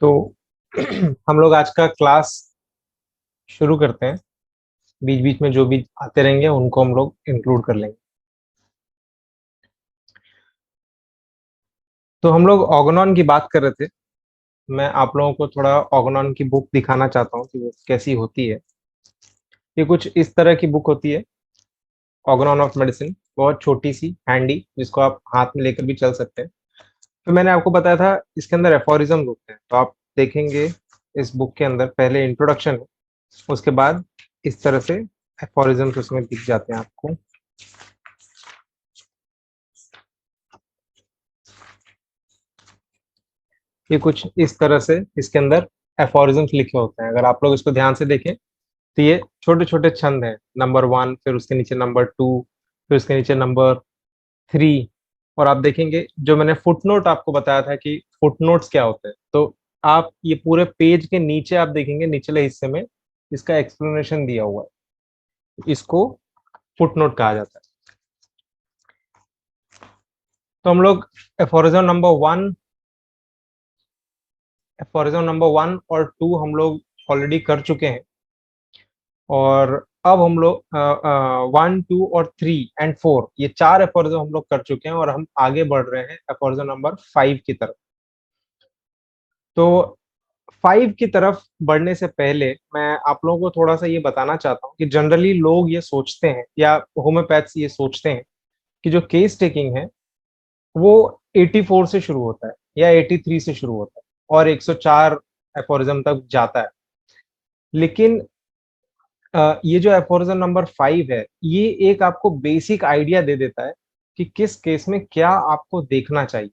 तो हम लोग आज का क्लास शुरू करते हैं। बीच बीच में जो भी आते रहेंगे उनको हम लोग इंक्लूड कर लेंगे। तो हम लोग ऑर्गेनॉन की बात कर रहे थे। मैं आप लोगों को थोड़ा ऑर्गेनॉन की बुक दिखाना चाहता हूँ कि वो कैसी होती है। ये कुछ इस तरह की बुक होती है, ऑर्गेनॉन ऑफ मेडिसिन। बहुत छोटी सी, हैंडी, जिसको आप हाथ में लेकर भी चल सकते हैं। तो मैंने आपको बताया था इसके अंदर एफोरिज्म होते हैं, तो आप देखेंगे इस बुक के अंदर पहले इंट्रोडक्शन है, उसके बाद इस तरह से एफोरिज्म्स उसमें दिख जाते हैं आपको। ये कुछ इस तरह से इसके अंदर एफोरिज्म्स लिखे होते हैं। अगर आप लोग इसको ध्यान से देखें तो ये छोटे छोटे छंद हैं। नंबर वन, फिर उसके नीचे नंबर टू, फिर उसके नीचे नंबर थ्री। और आप देखेंगे जो मैंने फुटनोट आपको बताया था कि फुटनोट्स क्या होते हैं, तो आप ये पूरे पेज के नीचे आप देखेंगे निचले हिस्से में इसका एक्सप्लेनेशन दिया हुआ है। इसको फुटनोट कहा जाता है। तो हम लोग aphorism number one aphorism number one और टू हम लोग ऑलरेडी कर चुके हैं। और अब हम लोग वन, टू और थ्री एंड फोर, ये चार एफोरिज्म हम लोग कर चुके हैं और हम आगे बढ़ रहे हैं एफोरिज्म नंबर फाइव की तरफ। तो फाइव की तरफ बढ़ने से पहले मैं आप लोगों को थोड़ा सा ये बताना चाहता हूँ कि जनरली लोग ये सोचते हैं, या होम्योपैथ्स ये सोचते हैं, कि जो केस टेकिंग है वो 84 से शुरू होता है या 83 से शुरू होता है और 104 एफोरिज्म तक जाता है। लेकिन ये जो एफोरिज्म नंबर फाइव है, ये एक आपको बेसिक आइडिया दे देता है कि किस केस में क्या आपको देखना चाहिए।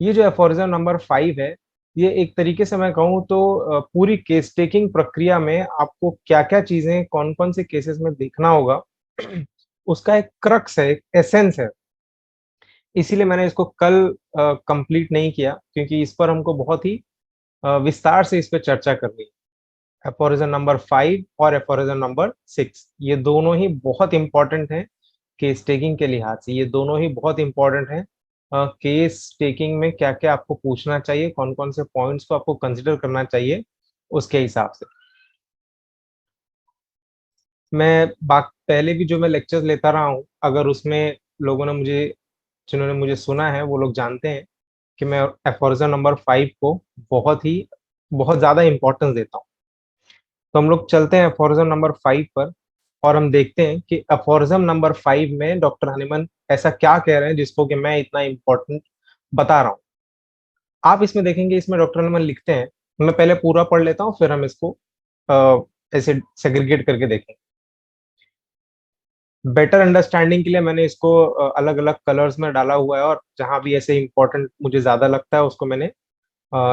ये जो एफोरिज्म नंबर फाइव है, ये एक तरीके से मैं कहूँ तो पूरी केस टेकिंग प्रक्रिया में आपको क्या क्या चीजें कौन कौन से केसेस में देखना होगा, उसका एक क्रक्स है, एक एसेंस है। इसीलिए मैंने इसको कल कंप्लीट नहीं किया, क्योंकि इस पर हमको बहुत ही विस्तार से इस पर चर्चा करनी है। एफोरिज्म नंबर फाइव और एफोरिज्म नंबर सिक्स, ये दोनों ही बहुत इंपॉर्टेंट हैं केस टेकिंग के लिहाज से। ये दोनों ही बहुत इंपॉर्टेंट हैं केस टेकिंग में क्या क्या आपको पूछना चाहिए, कौन कौन से पॉइंट्स को आपको कंसिडर करना चाहिए, उसके हिसाब से। मैं बात पहले भी जो मैं लेक्चर्स लेता रहा हूँ, अगर उसमें लोगों ने मुझे जिन्होंने मुझे सुना है वो लोग जानते हैं कि मैं एफोरिज्म नंबर फाइव को बहुत ज्यादा इंपॉर्टेंस देता हूँ। तो हम लोग चलते हैं एफोरिज्म नंबर फाइव पर, और हम देखते हैं कि एफोरिज्म नंबर फाइव में डॉक्टर हनीमन ऐसा क्या कह रहे हैं जिसको कि मैं इतना इंपॉर्टेंट बता रहा हूँ। आप इसमें देखेंगे, इसमें डॉक्टर हनीमन लिखते हैं, मैं पहले पूरा पढ़ लेता हूँ फिर हम इसको ऐसे सेग्रीगेट करके देखें। बेटर अंडरस्टैंडिंग के लिए मैंने इसको अलग अलग कलर्स में डाला हुआ है, और जहां भी ऐसे इंपॉर्टेंट मुझे ज्यादा लगता है उसको मैंने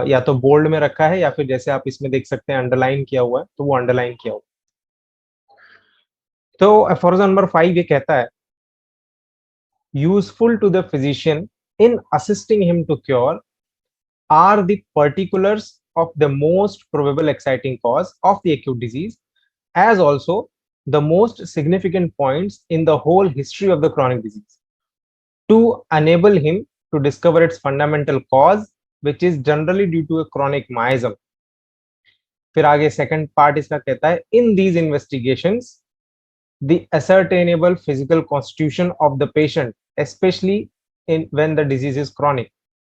या तो बोल्ड में रखा है, या फिर जैसे आप इसमें देख सकते हैं अंडरलाइन किया हुआ है, तो वो अंडरलाइन किया हुआ है। तो एफोरिज्म नंबर फाइव ये कहता है, useful to the physician in assisting him to cure are the particulars of the most probable exciting cause of the acute disease, as also the most significant points in the whole history of the chronic disease, to enable him to discover its fundamental cause, which is generally due to a chronic miasm. फिर आगे second part इसका कहता है, in these investigations the ascertainable physical constitution of the patient, especially when the disease is chronic,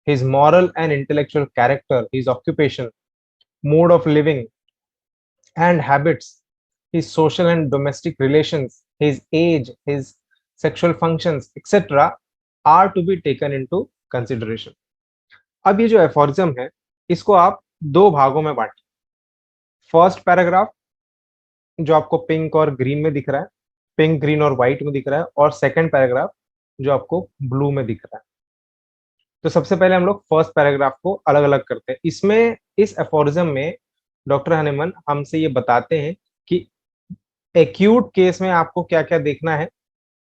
his moral and intellectual character, his occupation, mode of living and habits, his social and domestic relations, his age, his sexual functions, etc., are to be taken into consideration. अब ये जो aphorism है, इसको आप दो भागों में बांटिए। First paragraph जो आपको पिंक और ग्रीन में दिख रहा है, पिंक, ग्रीन और व्हाइट में दिख रहा है, और सेकंड पैराग्राफ जो आपको ब्लू में दिख रहा है। तो सबसे पहले हम लोग फर्स्ट पैराग्राफ को अलग अलग करते हैं। इसमें, इस एफोरिज्म में डॉक्टर हनीमन हमसे ये बताते हैं कि एक्यूट केस में आपको क्या क्या देखना है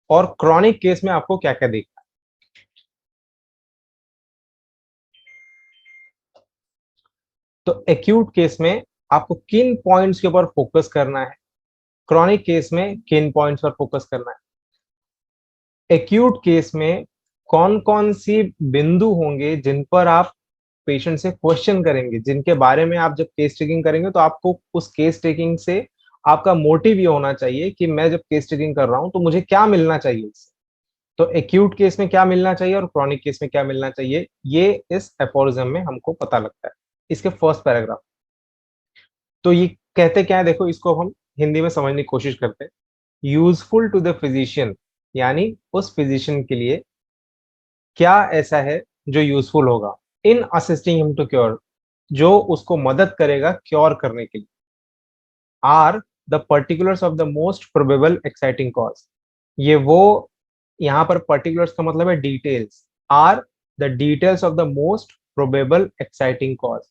और क्रॉनिक केस में आपको क्या क्या देखना है। तो एक्यूट केस में आपको किन पॉइंट्स के ऊपर फोकस करना है, क्रॉनिक केस में किन पॉइंट्स पर फोकस करना है। एक्यूट केस में कौन कौन सी बिंदु होंगे जिन पर आप पेशेंट से क्वेश्चन करेंगे जिनके बारे में आप जब केस टेकिंग करेंगे तो आपको उस केस टेकिंग से आपका मोटिव ये होना चाहिए कि मैं जब केस टेकिंग कर रहा हूं तो मुझे क्या मिलना चाहिए इससे। तो एक्यूट केस में क्या मिलना चाहिए और क्रॉनिक केस में क्या मिलना चाहिए, ये इस एफोरिज्म में हमको पता लगता है, इसके फर्स्ट पैराग्राफ। तो ये कहते क्या है, देखो इसको हम हिंदी में समझने की कोशिश करते हैं। यूजफुल टू द फिजिशियन, यानी उस फिजिशियन के लिए क्या ऐसा है जो यूजफुल होगा in assisting him to cure, जो उसको मदद करेगा क्योर करने के लिए। Are the particulars of the most probable exciting cause, ये वो, यहाँ पर पर्टिकुलर्स का मतलब है details. Are the details of the most probable exciting cause,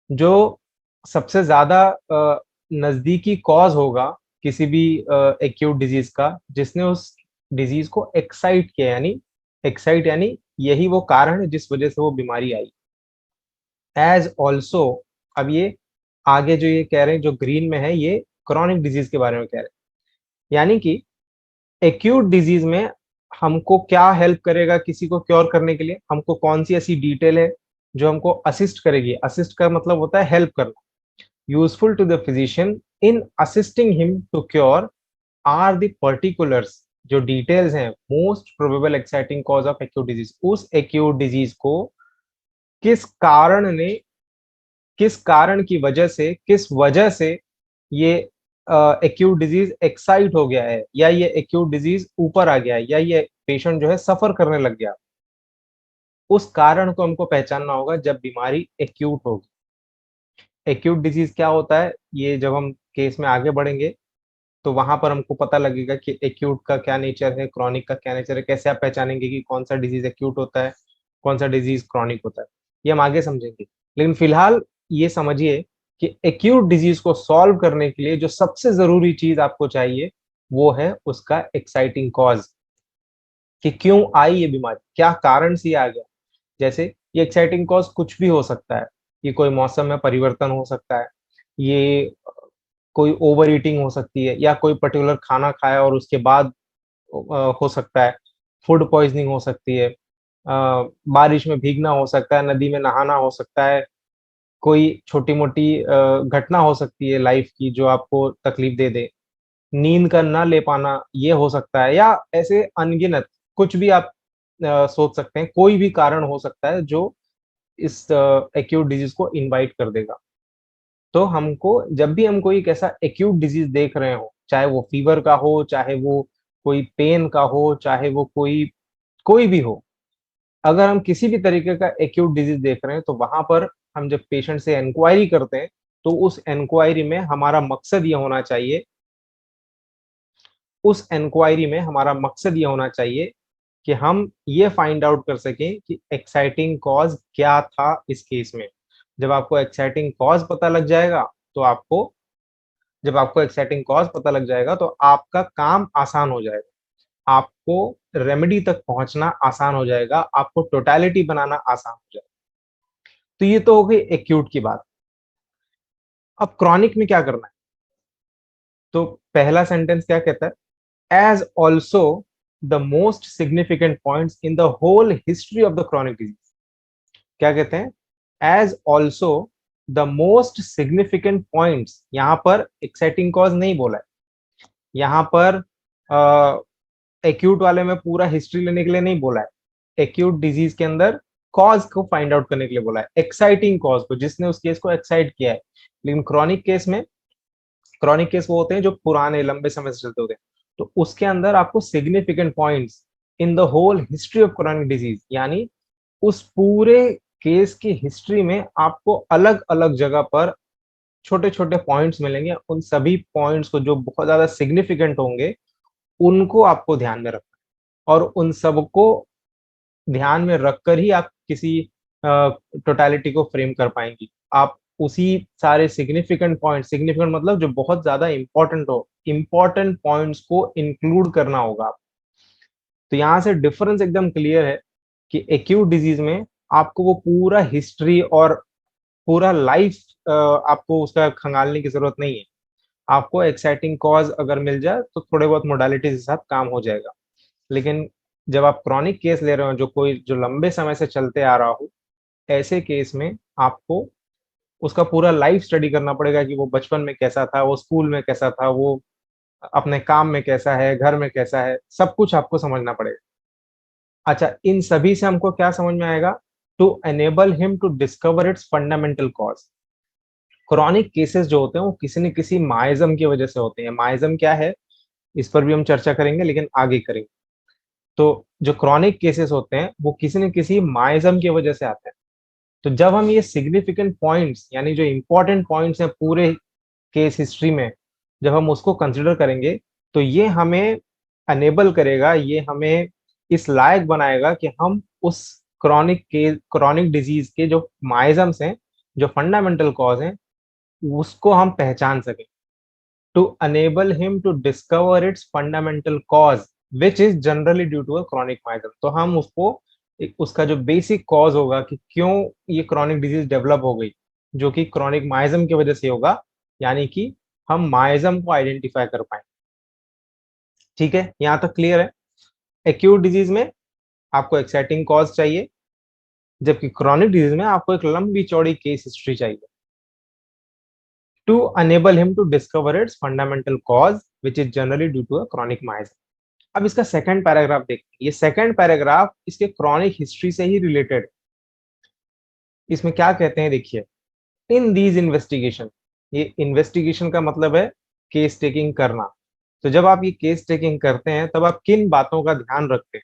जो सबसे ज्यादा नजदीकी कॉज होगा किसी भी एक्यूट डिजीज का, जिसने उस डिजीज को एक्साइट किया, यानी एक्साइट यानी यही वो कारण है जिस वजह से वो बीमारी आई। एज ऑल्सो, अब ये आगे जो ये कह रहे हैं जो ग्रीन में है, ये क्रॉनिक डिजीज के बारे में कह रहे हैं। यानी कि एक्यूट डिजीज में हमको क्या हेल्प करेगा किसी को क्योर करने के लिए, हमको कौन सी ऐसी डिटेल है जो हमको असिस्ट करेगी। असिस्ट का मतलब होता है हेल्प करना। Useful to the physician in assisting him to cure are the particulars, जो डिटेल्स हैं most probable exciting cause of acute disease, उस एक्यूट डिजीज को किस कारण ने, किस कारण की वजह से, किस वजह से ये एक्यूट डिजीज एक्साइट हो गया है, या ये एक्यूट डिजीज ऊपर आ गया है, या ये पेशेंट जो है सफर करने लग गया, उस कारण को हमको पहचानना होगा जब बीमारी एक्यूट होगी। एक्यूट डिजीज क्या होता है, ये जब हम केस में आगे बढ़ेंगे तो वहां पर हमको पता लगेगा कि एक्यूट का क्या नेचर है, क्रॉनिक का क्या नेचर है, कैसे आप पहचानेंगे कि कौन सा डिजीज एक्यूट होता है, कौन सा डिजीज क्रॉनिक होता है, ये हम आगे समझेंगे। लेकिन फिलहाल ये समझिए कि एक्यूट डिजीज को सॉल्व करने के लिए जो सबसे जरूरी चीज आपको चाहिए वो है उसका एक्साइटिंग कॉज, कि क्यों आई ये बीमारी, क्या कारण से ये आ गया। जैसे ये एक्साइटिंग कॉज कुछ भी हो सकता है, ये कोई मौसम में परिवर्तन हो सकता है, ये कोई ओवर ईटिंग हो सकती है, या कोई पर्टिकुलर खाना खाया और उसके बाद हो सकता है, फूड पॉइजनिंग हो सकती है, बारिश में भीगना हो सकता है, नदी में नहाना हो सकता है, कोई छोटी मोटी घटना हो सकती है लाइफ की जो आपको तकलीफ दे दे, नींद का ना ले पाना ये हो सकता है, या ऐसे अनगिनत कुछ भी आप सोच सकते हैं, कोई भी कारण हो सकता है जो इस एक्यूट डिजीज को इनवाइट कर देगा। तो हमको जब भी हम कोई एक ऐसा एक्यूट डिजीज देख रहे हो, चाहे वो फीवर का हो, चाहे वो कोई पेन का हो, चाहे वो कोई कोई भी हो, अगर हम किसी भी तरीके का एक्यूट डिजीज देख रहे हैं तो वहां पर हम जब पेशेंट से इंक्वायरी करते हैं तो उस इंक्वायरी में हमारा मकसद ये होना चाहिए, उस इंक्वायरी में हमारा मकसद ये होना चाहिए कि हम ये फाइंड आउट कर सकें कि एक्साइटिंग कॉज क्या था इस केस में। जब आपको एक्साइटिंग कॉज पता लग जाएगा तो आपको, जब आपको एक्साइटिंग कॉज पता लग जाएगा तो आपका काम आसान हो जाएगा, आपको रेमेडी तक पहुंचना आसान हो जाएगा, आपको टोटलिटी बनाना आसान हो जाएगा। तो ये तो हो गई एक्यूट की बात। अब क्रॉनिक में क्या करना है, तो पहला सेंटेंस क्या कहता है, as also the most significant points in the whole history of the chronic disease. क्या कहते हैं, as also the most significant points, यहां पर एक्साइटिंग कॉज नहीं बोला है, यहां पर एक्यूट वाले में पूरा हिस्ट्री लेने के लिए नहीं बोला है, एक्यूट डिजीज के अंदर कॉज को फाइंड आउट करने के लिए बोला है, एक्साइटिंग कॉज को, जिसने उस केस को एक्साइट किया है। लेकिन क्रॉनिक केस में, क्रॉनिक केस वो होते हैं जो पुराने लंबे समय से चलते होते हैं, तो उसके अंदर आपको significant points in the whole history of chronic disease, यानी उस पूरे केस की हिस्ट्री में आपको अलग अलग जगह पर छोटे छोटे पॉइंट्स मिलेंगे, उन सभी पॉइंट्स को जो बहुत ज्यादा सिग्निफिकेंट होंगे उनको आपको ध्यान में रखना है, और उन सबको ध्यान में रखकर ही आप किसी टोटलिटी को फ्रेम कर पाएंगी। आप उसी सारे सिग्निफिकेंट पॉइंट, सिग्निफिकेंट मतलब जो बहुत ज्यादा इंपॉर्टेंट हो, इंपॉर्टेंट पॉइंट्स को इंक्लूड करना होगा। तो यहाँ से डिफरेंस एकदम क्लियर है कि एक्यूट डिजीज में आपको वो पूरा हिस्ट्री और पूरा लाइफ आपको उसका खंगालने की जरूरत नहीं है। आपको एक्साइटिंग कॉज अगर मिल जाए तो थोड़े बहुत मोडालिटीज के साथ काम हो जाएगा। लेकिन जब आप क्रॉनिक केस ले रहे हो, जो कोई जो लंबे समय से चलते आ रहा हो, ऐसे केस में आपको उसका पूरा लाइफ स्टडी करना पड़ेगा कि वो बचपन में कैसा था, वो स्कूल में कैसा था, वो अपने काम में कैसा है, घर में कैसा है, सब कुछ आपको समझना पड़ेगा। अच्छा, इन सभी से हमको क्या समझ में आएगा? To enable him to discover its fundamental cause. Chronic cases जो होते हैं वो किसी न किसी माइज्म की वजह से होते हैं। माइज्म क्या है, इस पर भी हम चर्चा करेंगे, लेकिन आगे करेंगे। तो जो क्रॉनिक केसेस होते हैं वो किसी न किसी माइज्म की वजह से आते हैं। तो जब हम ये सिग्निफिकेंट पॉइंट्स, यानी जो इंपॉर्टेंट पॉइंट्स हैं पूरे केस हिस्ट्री में, जब हम उसको कंसिडर करेंगे, तो ये हमें अनेबल करेगा, ये हमें इस लायक बनाएगा कि हम उस क्रॉनिक डिजीज के जो माइजम्स हैं, जो फंडामेंटल कॉज हैं, उसको हम पहचान सकें। To enable him to discover its fundamental cause which is generally due to a chronic miasm. तो हम उसको उसका जो बेसिक कॉज होगा कि क्यों ये क्रॉनिक डिजीज डेवलप हो गई, जो कि क्रॉनिक माइजम की वजह से होगा, यानी कि हम माइजम को आइडेंटिफाई कर पाए। ठीक है, यहां तक क्लियर है? एक्यूट डिजीज में आपको एक्साइटिंग कॉज चाहिए, जबकि क्रॉनिक डिजीज में आपको एक लंबी चौड़ी केस हिस्ट्री चाहिए। To enable him to discover its fundamental cause which is generally due to a chronic miasm. अब इसका सेकंड पैराग्राफ देखते हैं। ये सेकंड पैराग्राफ इसके क्रॉनिक हिस्ट्री से ही रिलेटेड। इसमें क्या कहते हैं देखिए, इन दीज इन्वेस्टिगेशन। ये इन्वेस्टिगेशन का मतलब है केस टेकिंग करना। तो जब आप ये केस टेकिंग करते हैं तब आप किन बातों का ध्यान रखते हैं,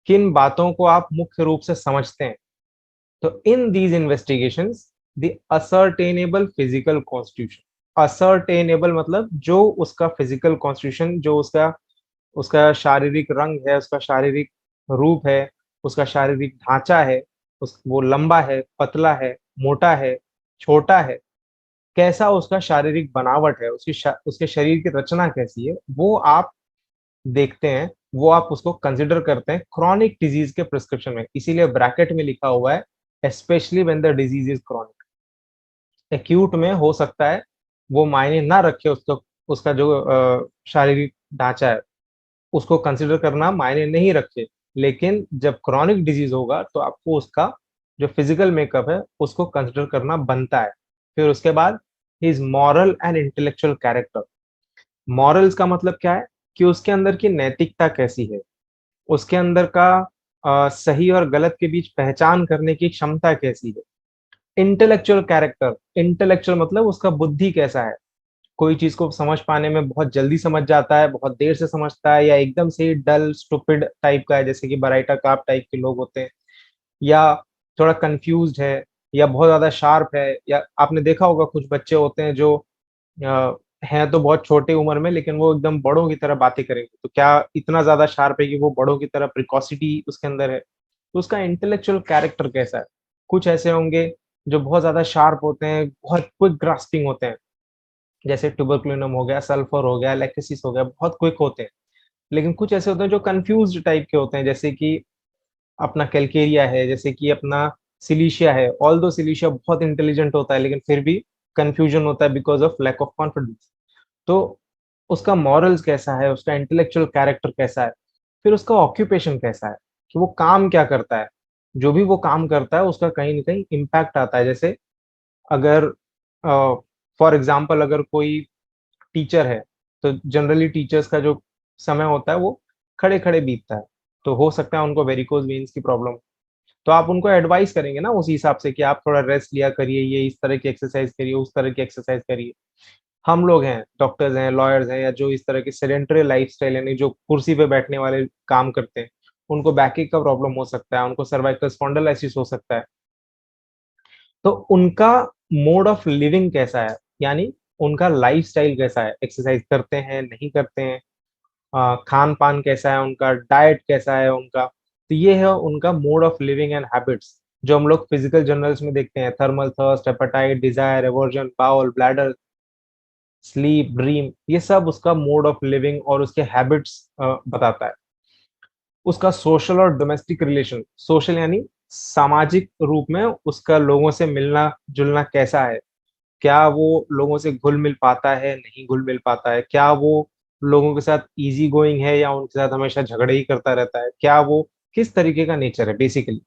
किन बातों को आप मुख्य रूप से समझते हैं? तो in these investigations the ascertainable physical constitution. Ascertainable मतलब जो उसका फिजिकल कॉन्स्टिट्यूशन, जो उसका उसका शारीरिक रंग है, उसका शारीरिक रूप है, उसका शारीरिक ढांचा है, वो लंबा है, पतला है, मोटा है, छोटा है, कैसा उसका शारीरिक बनावट है, उसके शरीर की रचना कैसी है, वो आप देखते हैं, वो आप उसको कंसिडर करते हैं क्रॉनिक डिजीज के प्रिस्क्रिप्शन में। इसीलिए ब्रैकेट में लिखा हुआ है specially when the disease is chronic. Acute में हो सकता है वो मायने ना रखे, उसका उसका जो शारीरिक ढांचा है उसको कंसिडर करना मायने नहीं रखे, लेकिन जब क्रॉनिक डिजीज होगा तो आपको उसका जो फिजिकल मेकअप है उसको कंसिडर करना बनता है। फिर उसके बाद his moral and intellectual character. Morals का मतलब क्या है कि उसके अंदर की नैतिकता कैसी है, उसके अंदर का सही और गलत के बीच पहचान करने की क्षमता कैसी है। इंटेलेक्चुअल कैरेक्टर, इंटेलेक्चुअल मतलब उसका बुद्धि कैसा है, कोई चीज को समझ पाने में बहुत जल्दी समझ जाता है, बहुत देर से समझता है, या एकदम से ही डल स्टूपिड टाइप का है, जैसे कि बराइटा कार्प टाइप के लोग होते हैं, या थोड़ा कंफ्यूज्ड है, या बहुत ज्यादा शार्प है। या आपने देखा होगा कुछ बच्चे होते हैं जो हैं तो बहुत छोटे उम्र में, लेकिन वो एकदम बड़ों की तरह बातें करेंगे, तो क्या इतना ज्यादा शार्प है कि वो बड़ों की तरह प्रिकॉसिटी उसके अंदर है। तो उसका इंटेलेक्चुअल कैरेक्टर कैसा है? कुछ ऐसे होंगे जो बहुत ज्यादा शार्प होते हैं, बहुत क्विक ग्रास्पिंग होते हैं, जैसे ट्यूबरक्लोनियम हो गया, सल्फर हो गया, लैक्टिसिस हो गया, बहुत क्विक होते हैं। लेकिन कुछ ऐसे होते हैं जो कंफ्यूज्ड टाइप के होते हैं, जैसे कि अपना कैलकेरिया है, जैसे कि अपना सिलिशिया है। ऑल दो सिलिशिया बहुत इंटेलिजेंट होता है, लेकिन फिर भी कंफ्यूजन होता है because of lack of confidence. तो उसका मॉरल्स कैसा है, उसका इंटेलेक्चुअल कैरेक्टर कैसा है, फिर उसका ऑक्यूपेशन कैसा है, कि वो काम क्या करता है। जो भी वो काम करता है उसका कहीं ना कहीं इम्पैक्ट आता है। जैसे अगर फॉर एग्जाम्पल अगर कोई टीचर है, तो जनरली टीचर्स का जो समय होता है वो खड़े खड़े बीतता है, तो हो सकता है उनको वेरिकोज वेन्स की प्रॉब्लम। तो आप उनको एडवाइस करेंगे ना उसी हिसाब से कि आप थोड़ा रेस्ट लिया करिए, ये इस तरह की एक्सरसाइज करिए, उस तरह की एक्सरसाइज करिए। हम लोग हैं, डॉक्टर्स हैं, लॉयर्स हैं, या जो इस तरह की सेडेंटरी लाइफस्टाइल, यानी जो कुर्सी पे बैठने वाले काम करते हैं, उनको बैकएक का प्रॉब्लम हो सकता है, उनको सर्वाइकल स्पॉन्डिलोलाइसिस हो सकता है। तो उनका मोड ऑफ लिविंग कैसा है, यानी उनका लाइफस्टाइल कैसा है, एक्सरसाइज करते हैं नहीं करते हैं, खान पान कैसा है उनका, डाइट कैसा है उनका। तो ये है उनका mode of living and habits, जो हम लोग फिजिकल जर्नल्स में देखते हैं, thermal thirst, appetite, desire, aversion, bowel, bladder, sleep, dream, ये सब उसका मोड ऑफ लिविंग और उसके हैबिट्स बताता है। उसका सोशल और डोमेस्टिक रिलेशन, सोशल यानी सामाजिक रूप में उसका लोगों से मिलना जुलना कैसा है, क्या वो लोगों से घुल मिल पाता है, नहीं घुल मिल पाता है, क्या वो लोगों के साथ इजी गोइंग है या उनके साथ हमेशा झगड़े ही करता रहता है, क्या वो किस तरीके का नेचर है बेसिकली।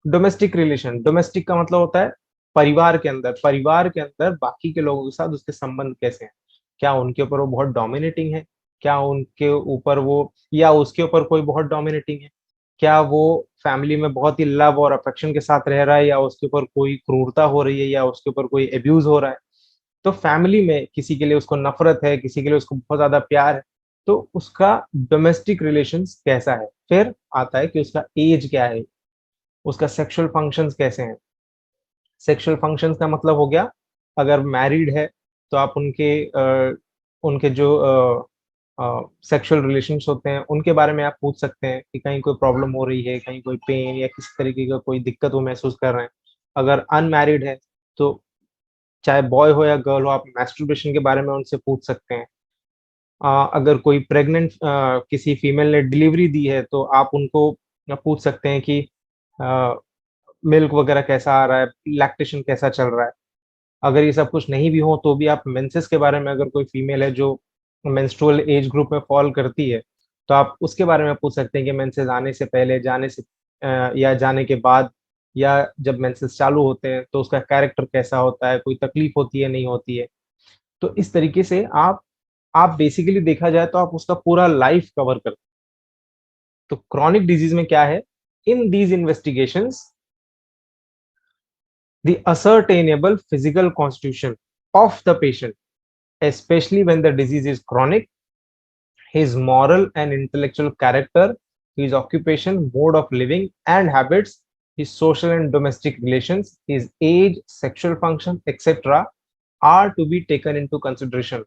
डोमेस्टिक रिलेशन, डोमेस्टिक का मतलब होता है परिवार के अंदर, परिवार के अंदर बाकी के लोगों के साथ उसके संबंध कैसे हैं, क्या उनके ऊपर वो बहुत डोमिनेटिंग है, क्या उनके ऊपर वो या उसके ऊपर कोई बहुत डोमिनेटिंग है, क्या वो फैमिली में बहुत ही लव और अफेक्शन के साथ रह रहा है, या उसके ऊपर कोई क्रूरता हो रही है, या उसके ऊपर कोई एब्यूज हो रहा है। तो फैमिली में किसी के लिए उसको नफरत है, किसी के लिए उसको बहुत ज्यादा प्यार है, तो उसका डोमेस्टिक रिलेशंस कैसा है। फिर आता है कि उसका एज क्या है, उसका सेक्सुअल फंक्शंस कैसे हैं। सेक्सुअल फंक्शंस का मतलब हो गया, अगर मैरिड है तो आप उनके जो सेक्सुअल रिलेशंस होते हैं उनके बारे में आप पूछ सकते हैं कि कहीं कोई प्रॉब्लम हो रही है, कहीं कोई पेन या किसी तरीके का कोई दिक्कत वो महसूस कर रहे हैं। अगर अनमैरिड है तो चाहे बॉय हो या गर्ल हो, आप मैस्टरबेशन के बारे में उनसे पूछ सकते हैं। अगर कोई प्रेग्नेंट किसी फीमेल ने डिलीवरी दी है तो आप उनको पूछ सकते हैं कि मिल्क वगैरह कैसा आ रहा है, लैक्टेशन कैसा चल रहा है। अगर ये सब कुछ नहीं भी हो तो भी आप मेंसेस के बारे में, अगर कोई फीमेल है जो मेंस्ट्रुअल एज ग्रुप में फॉल करती है, तो आप उसके बारे में पूछ सकते हैं कि मेंसेस आने से पहले, जाने से या जाने के बाद, या जब मेंसेस चालू होते हैं तो उसका कैरेक्टर कैसा होता है, कोई तकलीफ होती है नहीं होती है। तो इस तरीके से आप बेसिकली देखा जाए तो आप उसका पूरा लाइफ कवर करते हैं। तो क्रॉनिक डिजीज में क्या है, in these investigations the ascertainable physical constitution of the patient, especially when the disease is chronic, his moral and intellectual character, his occupation, mode of living and habits, his social and domestic relations, his age, sexual function, etc. are to be taken into consideration.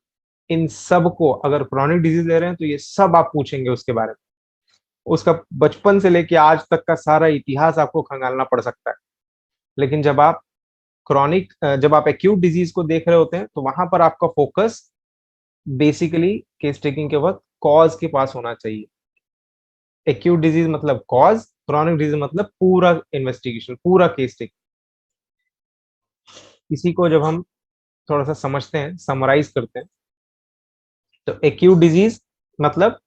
इन सब को, अगर chronic disease ले रहे हैं तो ये सब आप पूछेंगे उसके बारे में। उसका बचपन से लेके आज तक का सारा इतिहास आपको खंगालना पड़ सकता है। लेकिन जब आप एक्यूट डिजीज को देख रहे होते हैं तो वहां पर आपका फोकस बेसिकली केस टेकिंग के वक्त कॉज के पास होना चाहिए। एक्यूट डिजीज मतलब कॉज, क्रॉनिक डिजीज मतलब पूरा इन्वेस्टिगेशन, पूरा केस टेकिंग। इसी को जब हम थोड़ा सा समझते हैं, समराइज करते हैं, तो एक्यूट डिजीज मतलब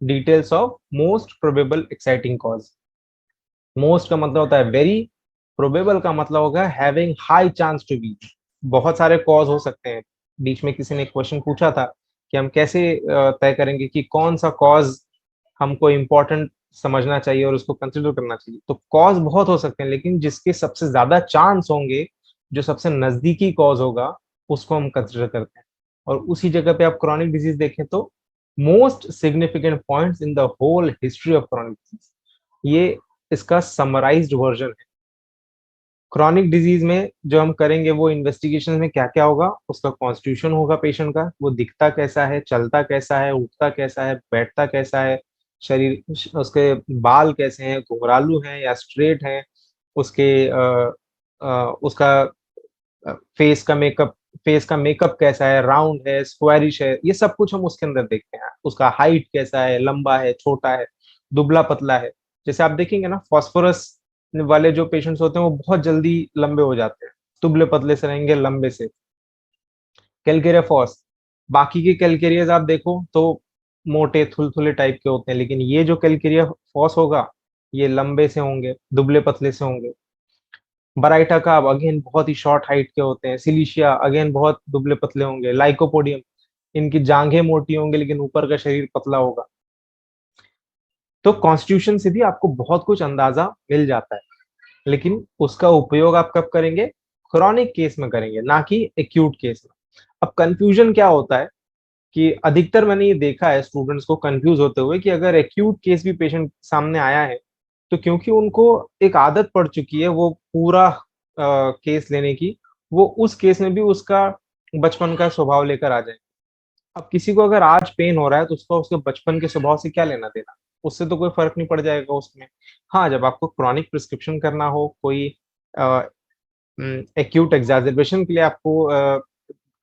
details of most probable exciting cause. Most का मतलब होता है वेरी, प्रोबेबल का मतलब होगा having high chance to be. बहुत सारे कॉज हो सकते हैं। बीच में किसी ने क्वेश्चन पूछा था कि हम कैसे तय करेंगे कि कौन सा कॉज हमको इम्पोर्टेंट समझना चाहिए और उसको कंसिडर करना चाहिए। तो कॉज बहुत हो सकते हैं, लेकिन जिसके सबसे ज्यादा चांस होंगे, जो सबसे नजदीकी कॉज होगा, उसको हम कंसिडर करते हैं। और उसी जगह पे आप क्रॉनिक डिजीज देखें तो most significant points in the whole history of chronic disease, ये इसका समराइज्ड वर्जन है। क्रॉनिक डिजीज में जो हम करेंगे वो इन्वेस्टिगेशन में क्या क्या होगा, उसका कॉन्स्टिट्यूशन होगा पेशेंट का, वो दिखता कैसा है, चलता कैसा है, उठता कैसा है, बैठता कैसा है, शरीर उसके बाल कैसे हैं, घुंघरालू हैं या स्ट्रेट हैं, उसके उसका फेस का मेकअप कैसा है, राउंड है, स्क्वायरिश है, ये सब कुछ हम उसके अंदर देखते हैं। उसका हाइट कैसा है, लंबा है, छोटा है, दुबला पतला है। जैसे आप देखेंगे ना, फास्फोरस वाले जो पेशेंट्स होते हैं वो बहुत जल्दी लंबे हो जाते हैं, दुबले पतले से रहेंगे, लंबे से। कैलकेरिया फॉस, बाकी के कैलकेरियाज आप देखो तो मोटे थुलथुले टाइप के होते हैं, लेकिन ये जो कैलकेरिया फॉस होगा ये लंबे से होंगे, दुबले पतले से होंगे। बराइटा का अगेन बहुत ही शॉर्ट हाइट के होते हैं। सिलीशिया अगेन बहुत दुबले पतले होंगे। लाइकोपोडियम, इनकी जांघें मोटी होंगी लेकिन ऊपर का शरीर पतला होगा। तो कॉन्स्टिट्यूशन से भी आपको बहुत कुछ अंदाजा मिल जाता है, लेकिन उसका उपयोग आप कब करेंगे, क्रॉनिक केस में करेंगे, ना कि एक्यूट केस में। अब कंफ्यूजन क्या होता है कि अधिकतर मैंने ये देखा है स्टूडेंट्स को कंफ्यूज होते हुए कि अगर एक्यूट केस भी पेशेंट सामने आया है तो क्योंकि उनको एक आदत पड़ चुकी है वो पूरा केस लेने की, वो उस केस में भी उसका बचपन का स्वभाव लेकर आ जाए। अब किसी को अगर आज पेन हो रहा है तो उसका उसके बचपन के स्वभाव से क्या लेना देना, उससे तो कोई फर्क नहीं पड़ जाएगा उसमें। हाँ, जब आपको क्रॉनिक प्रिस्क्रिप्शन करना हो, कोई एक्यूट एग्जैजर्बेशन के लिए आपको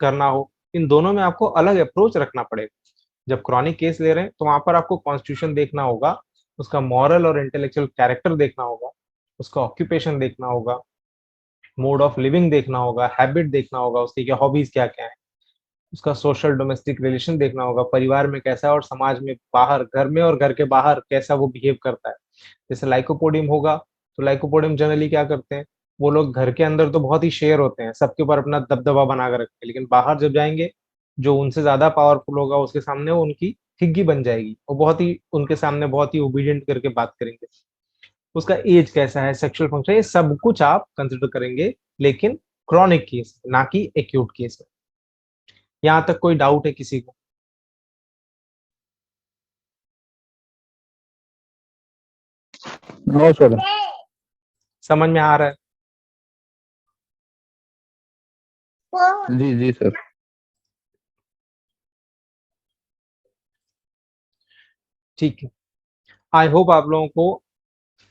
करना हो, इन दोनों में आपको अलग अप्रोच रखना पड़ेगा। जब क्रॉनिक केस ले रहे हैं तो वहां पर आपको कॉन्स्टिट्यूशन देखना होगा, उसका मॉरल और इंटेलेक्चुअल कैरेक्टर देखना होगा, उसका ऑक्यूपेशन देखना होगा, मोड ऑफ लिविंग देखना होगा, हैबिट देखना होगा, उसकी क्या हॉबीज क्या क्या है, उसका सोशल डोमेस्टिक रिलेशन देखना होगा, परिवार में कैसा है और समाज में, बाहर घर में और घर के बाहर कैसा वो बिहेव करता है। जैसे लाइकोपोडियम होगा तो लाइकोपोडियम जनरली क्या करते हैं, वो लोग घर के अंदर तो बहुत ही शेर होते हैं, सबके ऊपर अपना दबदबा बना कर रखते हैं, लेकिन बाहर जब जाएंगे, जो उनसे ज्यादा पावरफुल होगा उसके सामने वो उनकी ठिग्गी बन जाएगी, वो बहुत ही उनके सामने बहुत ही ओबीडियंट करके बात करेंगे। उसका एज कैसा है, सेक्सुअल फंक्शन, ये सब कुछ आप कंसिडर करेंगे, लेकिन क्रॉनिक केस ना कि एक्यूट केस में। यहाँ तक कोई डाउट है किसी को? No sir. समझ में आ रहा है? जी जी सर। ठीक है, आई होप आप लोगों को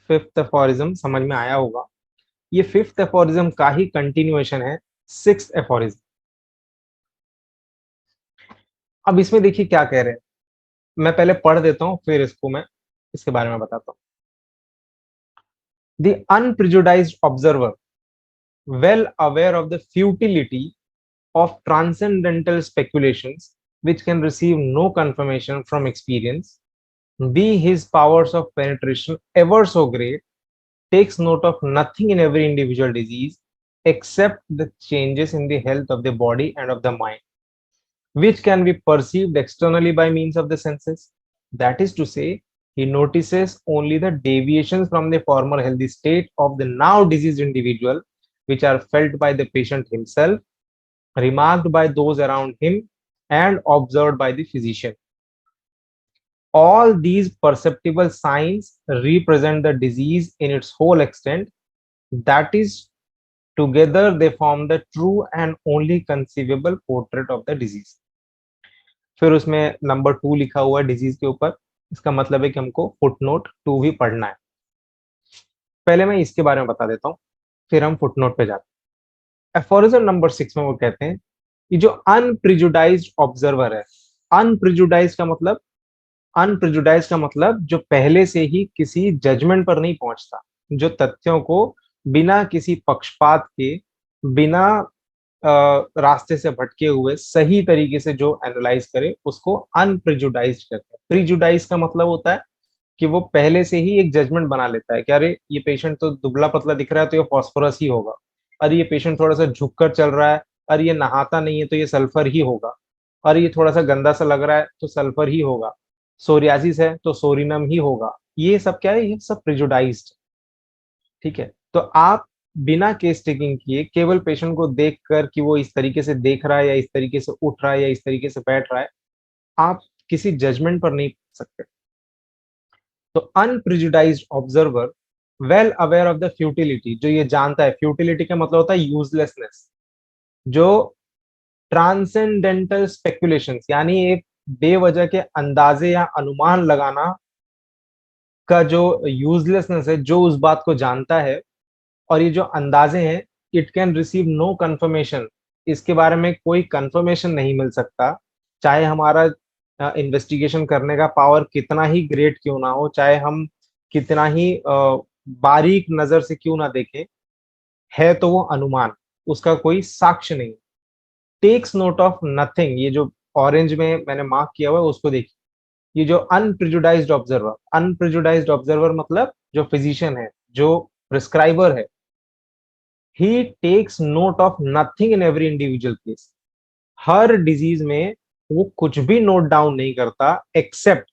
फिफ्थ एफोरिज्म समझ में आया होगा। ये फिफ्थ एफोरिज्म का ही कंटिन्यूएशन है सिक्स्थ एफोरिज्म। अब इसमें देखिए क्या कह रहे हैं, मैं पहले पढ़ देता हूं, फिर इसको मैं इसके बारे में बताता हूं। The unprejudiced observer, well aware of the futility of transcendental speculations which can receive no confirmation from experience, be his powers of penetration ever so great, takes note of nothing in every individual disease except the changes in the health of the body and of the mind, which can be perceived externally by means of the senses. That is to say, he notices only the deviations from the former healthy state of the now diseased individual, which are felt by the patient himself, remarked by those around him, and observed by the physician. All these perceptible signs represent the disease in its whole extent. That is, together they form the true and only conceivable portrait of the disease. फिर उसमें number 2 लिखा हुआ है disease के ऊपर, इसका मतलब है कि हमको फुटनोट 2 भी पढ़ना है। पहले मैं इसके बारे में बता देता हूँ, फिर हम फुटनोट पे जाते हैं। एफोरिज्म नंबर 6 में वो कहते हैं, ये जो अनप्रिजुडाइज्ड ऑब्जर्वर है, अनप्रिजुडाइज का मतलब, अनप्रिजुडाइज का मतलब जो पहले से ही किसी जजमेंट पर नहीं पहुंचता, जो तथ्यों को बिना किसी पक्षपात के, बिना रास्ते से भटके हुए सही तरीके से जो एनालाइज करे, उसको अनप्रिजुडाइज्ड कहते हैं। प्रिजुडाइज का मतलब होता है कि वो पहले से ही एक जजमेंट बना लेता है कि अरे ये पेशेंट तो दुबला पतला दिख रहा है तो ये फॉस्फोरस ही होगा, अरे ये पेशेंट थोड़ा सा झुककर चल रहा है, अरे ये नहाता नहीं है तो ये सल्फर ही होगा, अरे ये थोड़ा सा गंदा सा लग रहा है तो सल्फर ही होगा, सोरियासिस है तो सोरिनम ही होगा। ये सब क्या है, ये सब प्रिजुडाइज्ड। ठीक है, तो आप बिना केस टेकिंग किए, केवल पेशेंट को देखकर कि वो इस तरीके से देख रहा है या इस तरीके से उठ रहा है या इस तरीके से बैठ रहा है, आप किसी जजमेंट पर नहीं पहुंच सकते। तो unprejudiced observer, well aware of the futility, जो ये जानता है, फ्यूटिलिटी का मतलब होता है यूजलेसनेस, जो ट्रांसेंडेंटल स्पेकुलेशंस यानी एक बेवजह के अंदाजे या अनुमान लगाना का जो यूजलेसनेस है, जो उस बात को जानता है, और ये जो अंदाजे हैं, it can receive no confirmation, इसके बारे में कोई कंफर्मेशन नहीं मिल सकता, चाहे हमारा इन्वेस्टिगेशन करने का पावर कितना ही ग्रेट क्यों ना हो, चाहे हम कितना ही बारीक नजर से क्यों ना देखें, है तो वो अनुमान, उसका कोई साक्ष्य नहीं। टेक्स नोट ऑफ नथिंग, ये जो ऑरेंज में मैंने मार्क किया हुआ है उसको देखिए, ये जो अनप्रिजुडाइज्ड ऑब्जर्वर, अनप्रिजुडाइज्ड ऑब्जर्वर मतलब जो फिजिशियन है, जो प्रिस्क्राइबर है, he takes note of nothing in every individual case, हर डिजीज में वो कुछ भी नोट डाउन नहीं करता, एक्सेप्ट,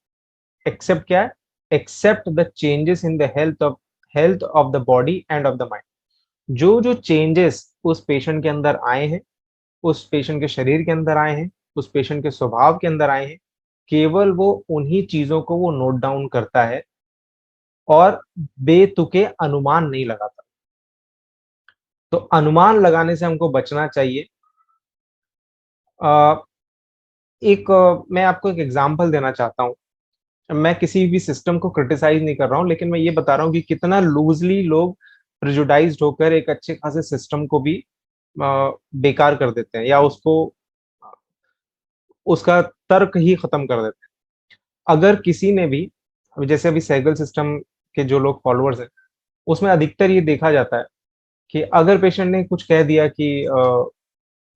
एक्सेप्ट क्या है, except the changes in the health of the body and of the mind. जो जो चेंजेस उस पेशेंट के अंदर आए हैं, उस पेशेंट के शरीर के अंदर आए हैं, उस पेशेंट के स्वभाव के अंदर आए हैं, केवल वो उन्हीं चीजों को वो नोट डाउन करता है और बेतुके अनुमान नहीं लगाता। तो अनुमान लगाने से हमको बचना चाहिए। मैं आपको एक एग्जांपल देना चाहता हूँ, मैं किसी भी सिस्टम को क्रिटिसाइज नहीं कर रहा हूँ, लेकिन मैं ये बता रहा हूँ कि कितना लूजली लोग प्रिजुडाइज्ड होकर एक अच्छे खासे सिस्टम को भी बेकार कर देते हैं, या उसको, उसका तर्क ही खत्म कर देते हैं। अगर किसी ने भी, अभी जैसे अभी सैगल सिस्टम के जो लोग फॉलोअर्स हैं, उसमें अधिकतर ये देखा जाता है कि अगर पेशेंट ने कुछ कह दिया कि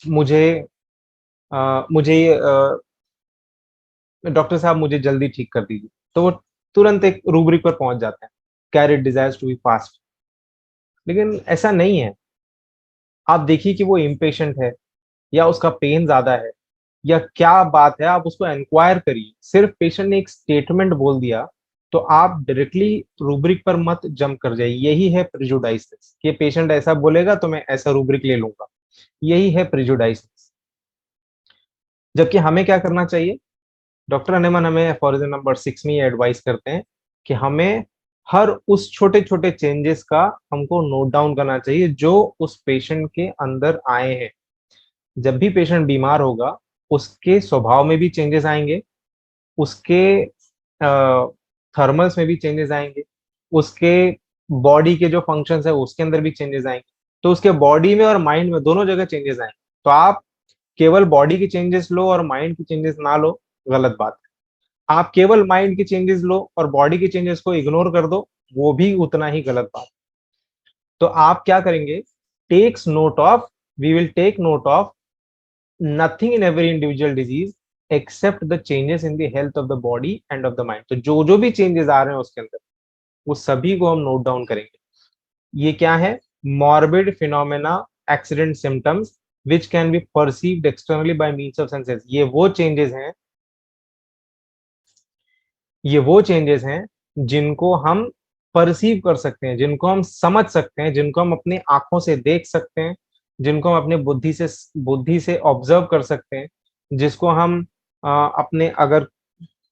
मुझे मुझे डॉक्टर साहब मुझे जल्दी ठीक कर दीजिए, तो वो तुरंत एक रूब्रिक पर पहुंच जाते हैं, career desires to be fast. लेकिन ऐसा नहीं है। आप देखिए कि वो इम्पेशेंट है या उसका पेन ज्यादा है या क्या बात है, आप उसको इंक्वायर करिए। सिर्फ पेशेंट ने एक स्टेटमेंट बोल दिया तो आप डायरेक्टली रूब्रिक पर मत जंप कर जाइए। यही है प्रिजुडाइसिस, कि पेशेंट ऐसा बोलेगा तो मैं ऐसा रूब्रिक ले लूंगा। यही है प्रिजुडाइसिस। जबकि हमें क्या करना चाहिए? डॉक्टर हनेमान हमें फॉरिजन नंबर 6 में एडवाइस करते हैं कि हमें हर उस छोटे छोटे चेंजेस का हमको नोट डाउन करना चाहिए जो उस पेशेंट के अंदर आए हैं। जब भी पेशेंट बीमार होगा, उसके स्वभाव में भी चेंजेस आएंगे, उसके थर्मल्स में भी चेंजेस आएंगे, उसके बॉडी के जो फंक्शंस है उसके अंदर भी चेंजेस आएंगे। तो उसके बॉडी में और माइंड में दोनों जगह चेंजेस आएंगे। तो आप केवल बॉडी की चेंजेस लो और माइंड की चेंजेस ना लो, गलत बात है। आप केवल माइंड की चेंजेस लो और बॉडी की चेंजेस को इग्नोर कर दो, वो भी उतना ही गलत बात। तो आप क्या करेंगे? Takes note of we will take note of nothing in every individual disease except the changes in the health of the body and of the mind. तो जो जो भी चेंजेस आ रहे हैं उसके अंदर, वो सभी को हम नोट डाउन करेंगे। ये क्या है? Morbid phenomena, accident symptoms which can be perceived externally by means of senses. ये वो चेंजेस हैं जिनको हम परसीव कर सकते हैं, जिनको हम समझ सकते हैं, जिनको हम अपनी आंखों से देख सकते हैं, जिनको हम अपने बुद्धि से ऑब्जर्व कर सकते हैं, जिसको हम अपने, अगर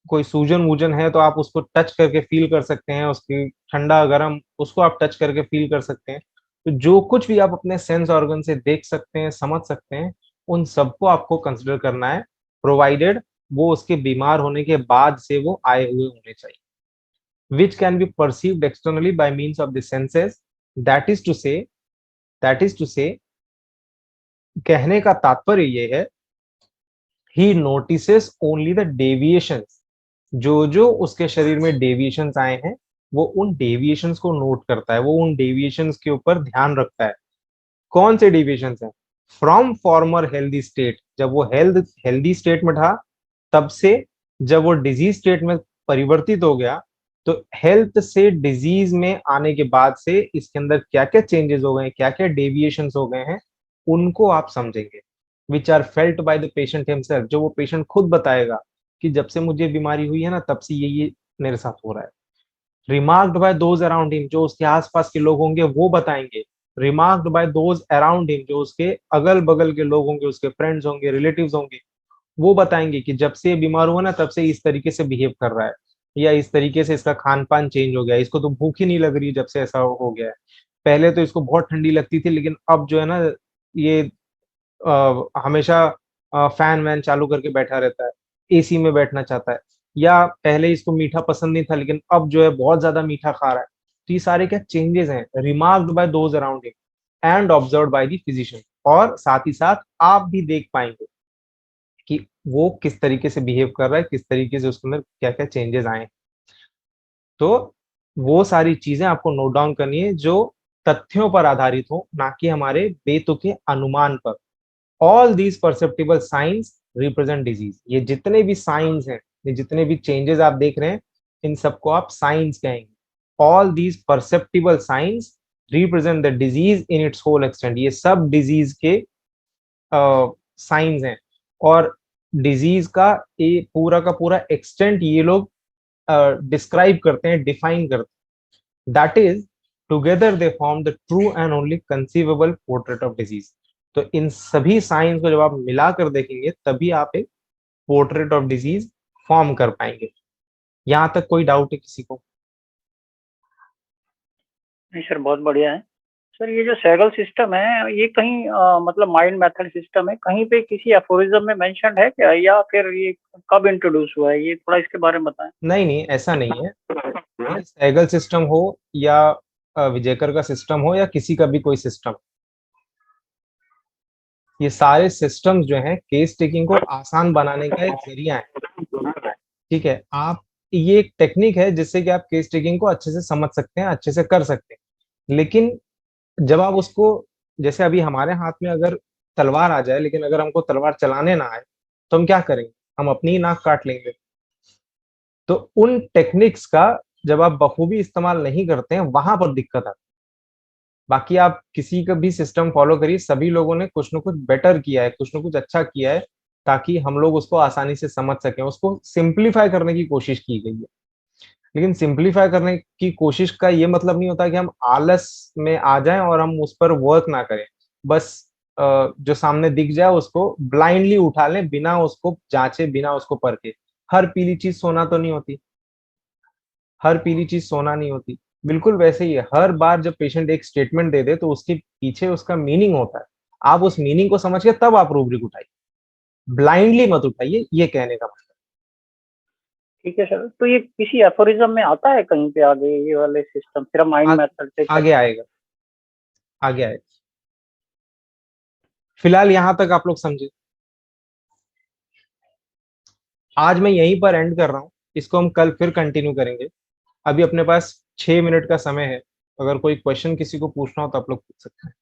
कोई सूजन वूजन है तो आप उसको टच करके फील कर सकते हैं, उसकी ठंडा गर्म उसको आप टच करके फील कर सकते हैं। तो जो कुछ भी आप अपने सेंस ऑर्गन से देख सकते हैं, समझ सकते हैं, उन सबको आपको कंसिडर करना है, प्रोवाइडेड वो उसके बीमार होने के बाद से वो आए हुए होने चाहिए। Which can be perceived externally by means of the senses. That is to say that is to say कहने का तात्पर्य ये है, he notices only the deviations. जो जो उसके शरीर में डेविएशंस आए हैं, वो उन डेविएशंस को नोट करता है, वो उन डेविएशंस के ऊपर ध्यान रखता है। कौन से डेविएशंस हैं? फ्रॉम फॉर्मर हेल्दी स्टेट, जब वो हेल्दी स्टेट में था तब से, जब वो डिजीज स्टेट में परिवर्तित हो गया, तो हेल्थ से डिजीज में आने के बाद से इसके अंदर क्या क्या चेंजेस हो गए हैं, क्या क्या डेविएशंस हो गए हैं, उनको आप समझेंगे। Which are felt by the patient himself, जो वो पेशेंट खुद बताएगा कि जब से मुझे बीमारी हुई है ना, तब से ये मेरे साथ हो रहा है। Remarked by those around him, जो उसके आसपास के लोग होंगे वो बताएंगे। Remarked by those around him, जो उसके अगल बगल के लोग होंगे, उसके फ्रेंड्स होंगे, रिलेटिव्स होंगे, वो बताएंगे कि जब से ये बीमार हुआ ना, तब से इस तरीके से बिहेव कर रहा है, या इस तरीके से इसका खान पान चेंज हो गया, इसको तो भूख ही नहीं लग रही जब से ऐसा हो गया है। पहले तो इसको बहुत ठंडी लगती थी, लेकिन अब जो है ना, ये हमेशा फैन वैन चालू करके बैठा रहता है, एसी में बैठना चाहता है। या पहले इसको मीठा पसंद नहीं था, लेकिन अब जो है बहुत ज्यादा मीठा खा रहा है। तो ये सारे क्या चेंजेस हैं, remarked by those around him and observed by the physician. और साथ ही साथ आप भी देख पाएंगे कि वो किस तरीके से बिहेव कर रहा है, किस तरीके से उसके अंदर क्या क्या चेंजेस आए हैं। तो वो सारी चीजें आपको नोट डाउन करनी है जो तथ्यों पर आधारित हो, ना कि हमारे बेतुके अनुमान पर। All these perceptible signs represent disease. ये जितने भी साइंस हैं, ये जितने भी चेंजेस आप देख रहे हैं, इन सबको आप साइंस कहेंगे। All these perceptible signs represent the disease in its whole extent. ये सब डिजीज के साइंस हैं। और डिजीज का ये पूरा का पूरा एक्सटेंट ये लोग डिस्क्राइब करते हैं, डिफाइन करते हैं। That is together they form the true and only conceivable portrait of disease. तो इन सभी साइंस को जब आप मिलाकर देखेंगे, तभी आप एक पोर्ट्रेट ऑफ डिजीज फॉर्म कर पाएंगे। यहां तक कोई डाउट है किसी को? नहीं सर, बहुत बढ़िया है। सर ये जो सैगल सिस्टम है, ये कहीं मतलब माइंड मेथड सिस्टम है, कहीं पे किसी एफोरिज्म में मेंशन है क्या, या फिर ये कब इंट्रोड्यूस हुआ है? ये थोड़ा इसके बारे में बताएं। नहीं नहीं, ऐसा नहीं है। ये सैगल सिस्टम हो या विजेकर का सिस्टम हो या किसी का भी कोई सिस्टम, ये सारे सिस्टम्स जो हैं केस टेकिंग को आसान बनाने का एक जरिया है। ठीक है, आप, ये एक टेक्निक है जिससे कि आप केस टेकिंग को अच्छे से समझ सकते हैं, अच्छे से कर सकते हैं। लेकिन जब आप उसको, जैसे अभी हमारे हाथ में अगर तलवार आ जाए, लेकिन अगर हमको तलवार चलाने ना आए, तो हम क्या करेंगे? हम अपनी ही नाक काट लेंगे। तो उन टेक्निक्स का जब आप बखूबी इस्तेमाल नहीं करते हैं, वहां पर दिक्कत आती है। बाकी आप किसी का भी सिस्टम फॉलो करिए, सभी लोगों ने कुछ ना कुछ बेटर किया है, कुछ ना कुछ अच्छा किया है, ताकि हम लोग उसको आसानी से समझ सकें। उसको सिंप्लीफाई करने की कोशिश की गई है, लेकिन सिंप्लीफाई करने की कोशिश का ये मतलब नहीं होता कि हम आलस में आ जाएं और हम उस पर वर्क ना करें। बस जो सामने दिख जाए उसको ब्लाइंडली उठा लें, बिना उसको जांचे, बिना उसको परखे। हर पीली चीज सोना तो नहीं होती, हर पीली चीज सोना नहीं होती। बिल्कुल वैसे ही है, हर बार जब पेशेंट एक स्टेटमेंट दे दे तो उसके पीछे उसका मीनिंग होता है। आप उस मीनिंग को समझ के तब आप रूब्रिक उठाइए, ब्लाइंडली मत उठाइए, ये कहने का मतलब। ठीक है सर, तो ये किसी एफोरिज्म में आता है कहीं पे आगे, ये वाले सिस्टम सिर्फ माइंड आ, मेथड से आगे आएगा, आगे आएगा। फिलहाल यहां तक आप लोग समझे। आज मैं यहीं पर एंड कर रहा हूँ, इसको हम कल फिर कंटिन्यू करेंगे। अभी अपने पास 6 मिनट का समय है, अगर कोई क्वेश्चन किसी को पूछना हो तो आप लोग पूछ सकते हैं।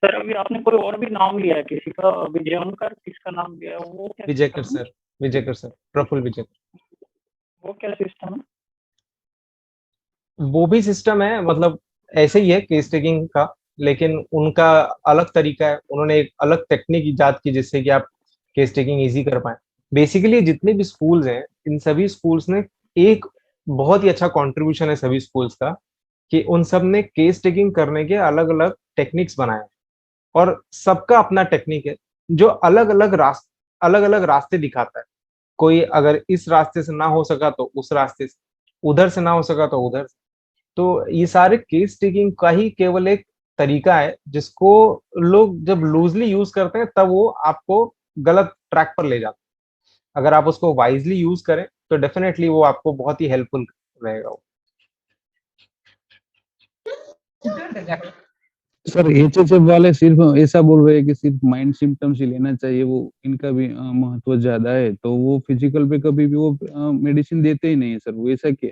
सर अभी आपने कोई और भी नाम लिया है किसी का, विजयंकर किसका नाम लिया है, वो क्या विजयकर सिस्टम है? Sir, Vijaykar sir, Praful Vijaykar. वो क्या सिस्टम है? वो भी सिस्टम है, मतलब ऐसे ही है केस टेकिंग का, लेकिन उनका अलग तरीका है। उन्होंने एक अलग टेक्निक इजाद की जिससे कि आप केस टेकिंग इजी कर पाए। बेसिकली जितने भी स्कूल्स हैं, इन सभी स्कूल्स ने एक बहुत ही अच्छा कंट्रीब्यूशन है सभी स्कूल्स का, कि उन सब ने केस टेकिंग करने के अलग अलग टेक्निक्स बनाए हैं। और सबका अपना टेक्निक है जो अलग अलग रास्ते दिखाता है। कोई अगर इस रास्ते से ना हो सका तो उस रास्ते से, उधर से ना हो सका तो उधर से। तो ये सारे केस टेकिंग का ही केवल एक तरीका है जिसको लोग जब लूजली यूज करते हैं तब वो आपको गलत ट्रैक पर ले जाता है। अगर आप उसको वाइजली यूज करें तो डेफिनेटली वो आपको बहुत ही हेल्पफुल रहेगा वो। सर एचएचएफ वाले सिर्फ ऐसा बोल रहे हैं कि सिर्फ माइंड सिम्टम्स ही लेना चाहिए, वो इनका भी महत्व ज्यादा है, तो वो फिजिकल पे कभी भी वो मेडिसिन देते ही नहीं है सर, वो ऐसा क्या?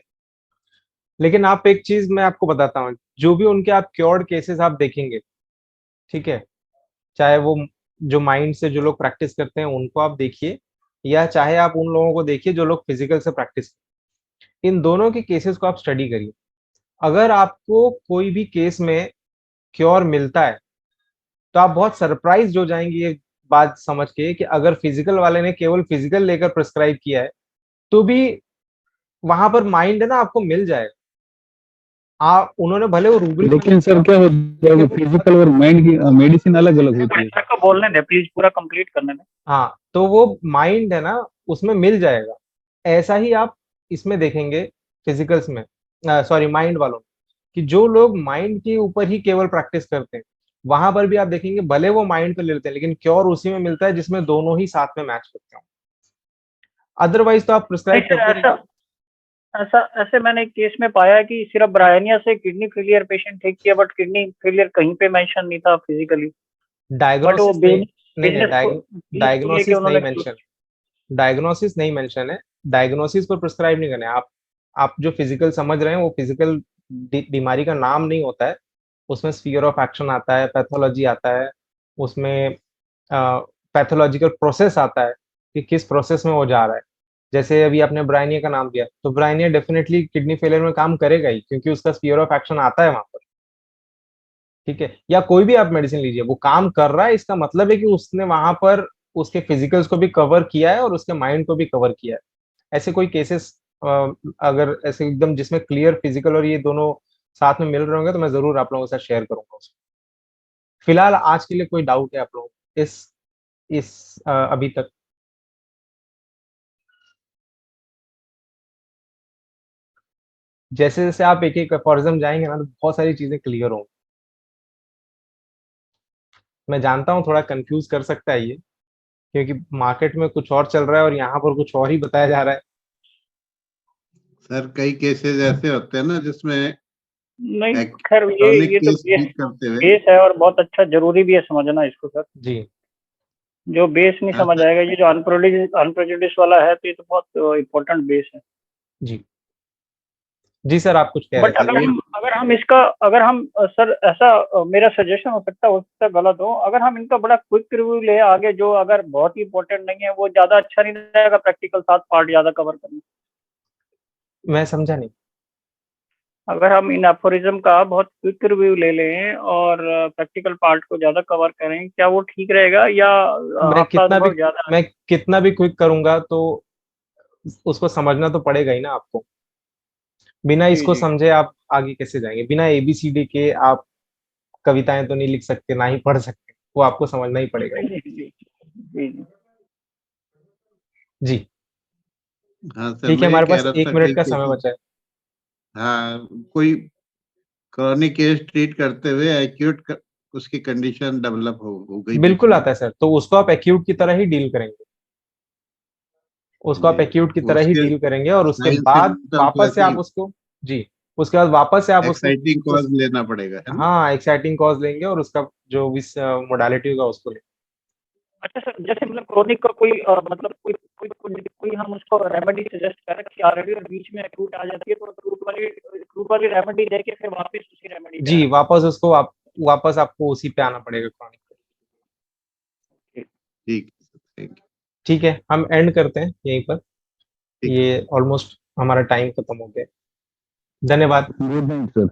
लेकिन आप एक चीज मैं आपको बताता हूँ, जो भी उनके आप क्योर्ड केसेस आप देखेंगे, ठीक है, चाहे वो जो माइंड से जो लोग प्रैक्टिस करते हैं उनको आप देखिए, या चाहे आप उन लोगों को देखिए जो लोग फिजिकल से प्रैक्टिस, इन दोनों के केसेस को आप स्टडी करिए। अगर आपको कोई भी केस में क्योर मिलता है तो आप बहुत सरप्राइज हो जाएंगे ये बात समझ के कि अगर फिजिकल वाले ने केवल फिजिकल लेकर प्रिस्क्राइब किया है तो भी वहां पर माइंड है ना आपको मिल जाएगा। आप उन्होंने भले वो रूब्रिक में लेकिन नहीं सर दिया, क्या होता है, लेकिन वो बहुत फिजिकल और माइंड की मेडिसिन अलग अलग होती है। सर को बोलने दे प्लीज, पूरा कंप्लीट करने दे। हाँ, तो वो माइंड है ना उसमें मिल जाएगा। ऐसा ही आप इसमें देखेंगे फिजिकल्स में, सॉरी माइंड वालों में, कि जो लोग माइंड के ऊपर ही केवल प्रैक्टिस करते हैं वहां पर भी आप देखेंगे भले वो माइंड पे ले लेते हैं लेकिन क्योर उसी में मिलता है जिसमें दोनों ही साथ में मैच करते हैं। अदरवाइज तो आप नहीं प्रिस्क्राइब सर, करते ऐसा रहिए। ऐसा ऐसे मैंने एक केस में पाया कि सिर्फ ब्रायनिया से किडनी फेलियर पेशेंट ठीक किया, बट किडनी फेलियर कहीं पे मेंशन नहीं था फिजिकली। बट वो डायग्नोसिस नहीं, नहीं बिजनेस को लेके डायग्नोसिस नहीं उन्होंने मेंशन, डायग्नोसिस नहीं मेंशन है। डायग्नोसिस पर प्रिस्क्राइब नहीं करना है। आप जो फिजिकल समझ रहे हैं वो फिजिकल बीमारी का नाम नहीं होता है। उसमें स्फीयर ऑफ एक्शन आता है, पैथोलॉजी आता है, उसमें पैथोलॉजिकल प्रोसेस आता है कि किस प्रोसेस में वो जा रहा है। जैसे अभी आपने ब्रायनिया का नाम दिया, तो ब्रायनिया डेफिनेटली किडनी फेलियर में काम करेगा ही क्योंकि उसका स्फीयर ऑफ एक्शन आता है वहां पर। ठीक है, या कोई भी आप मेडिसिन लीजिए वो काम कर रहा है, इसका मतलब है कि उसने वहां पर उसके फिजिकल्स को भी कवर किया है और उसके माइंड को भी कवर किया है। ऐसे कोई केसेस अगर ऐसे एकदम जिसमें क्लियर फिजिकल और ये दोनों साथ में मिल रहे होंगे तो मैं जरूर आप लोगों के साथ शेयर करूंगा उसको। फिलहाल आज के लिए कोई डाउट है आप लोगों को इस अभी तक? जैसे जैसे आप एक एक अफोरिज्म जाएंगे ना तो बहुत सारी चीजें क्लियर होंगी। मैं जानता हूँ थोड़ा कंफ्यूज कर सकता है ये, क्योंकि मार्केट में कुछ और चल रहा है और यहाँ पर कुछ और ही बताया जा रहा है। सर कई केसेस ऐसे होते हैं ना जिसमें नहीं खैर, क्रॉनिक ये तो केस ट्रीट करते हुए बेस है और बहुत अच्छा, जरूरी भी है समझना इसको सर। जी जो बेस नहीं समझ ऐसा आएगा, ये जो अनप्रेजुडिस वाला है, तो ये तो बहुत इम्पोर्टेंट बेस है। जी जी सर, आप कुछ कह रहे बट थे। अगर हम सर ऐसा मेरा सजेशन हो सकता है गलत हो, अगर हम इनका बड़ा क्विक रिव्यू ले आगे, जो अगर बहुत ही इंपॉर्टेंट नहीं है, वो ज्यादा अच्छा नहीं रहेगा प्रैक्टिकल 7 पार्ट ज्यादा कवर करना? मैं समझा नहीं। अगर हम इन एफोरिज्म का बहुत क्विक रिव्यू ले लें और प्रैक्टिकल पार्ट को ज्यादा कवर करें, क्या वो ठीक रहेगा, या मैं आपका कितना भी अनुभव ज्यादा है? मैं कितना भी क्विक करूंगा तो उसको समझना तो पड़ेगा ही ना आपको। बिना जी इसको जी समझे आप आगे कैसे जाएंगे? बिना एबीसीडी के आप कविताएं तो नहीं लिख सकते, ना ही पढ़ सकते, वो आपको समझना ही पड़ेगा ही। जी जी जी जी। जी हाँ सर, ठीक है, मैं ये हमारे कह पास रहा एक था मिनट कई का समय केसेस, बचा है। हाँ, कोई क्रॉनिक केस ट्रीट करते हुए एक्यूट उसकी कंडीशन डेवलप हो गई बीच बिल्कुल में। आता है सर, तो उसको आप एक्यूट की तरह ही डील करेंगे। उसको आप जी, एक्यूट की तरह ही उसके डील करेंगे और उसके साइन बाद सिम्टम्स वापस से वैसे आप ही उसको, जी, उसके बाद वापस से आप उसको एक्साइटिंग कॉज उस, लेना पड़ेगा, है ना? हाँ, एक्साइटिंग कॉज लेंगे और उसका जो भी मोडालिटी होगा उसको लेंगे। अच्छा सर, जैसे मतलब क्रोनिक का कोई मतलब कोई हम उसको रेमेडी सजेस्ट कर रखी ऑलरेडी और बीच में एक्यूट आ जाती है, तो एक्यूट वाली रेमेडी देके फिर वापस उसी रेमेडी पे जी, आना। वापस उसको वापस आपको उसी पे आना पड़ेगा, क्रॉनिक पे। ठीक है, थैंक यू। ठीक है, हम एंड करते हैं यहीं पर। ठीक है। ये ऑलमोस्ट हमारा टाइम खत्म हो गया। धन्यवाद। Good night sir.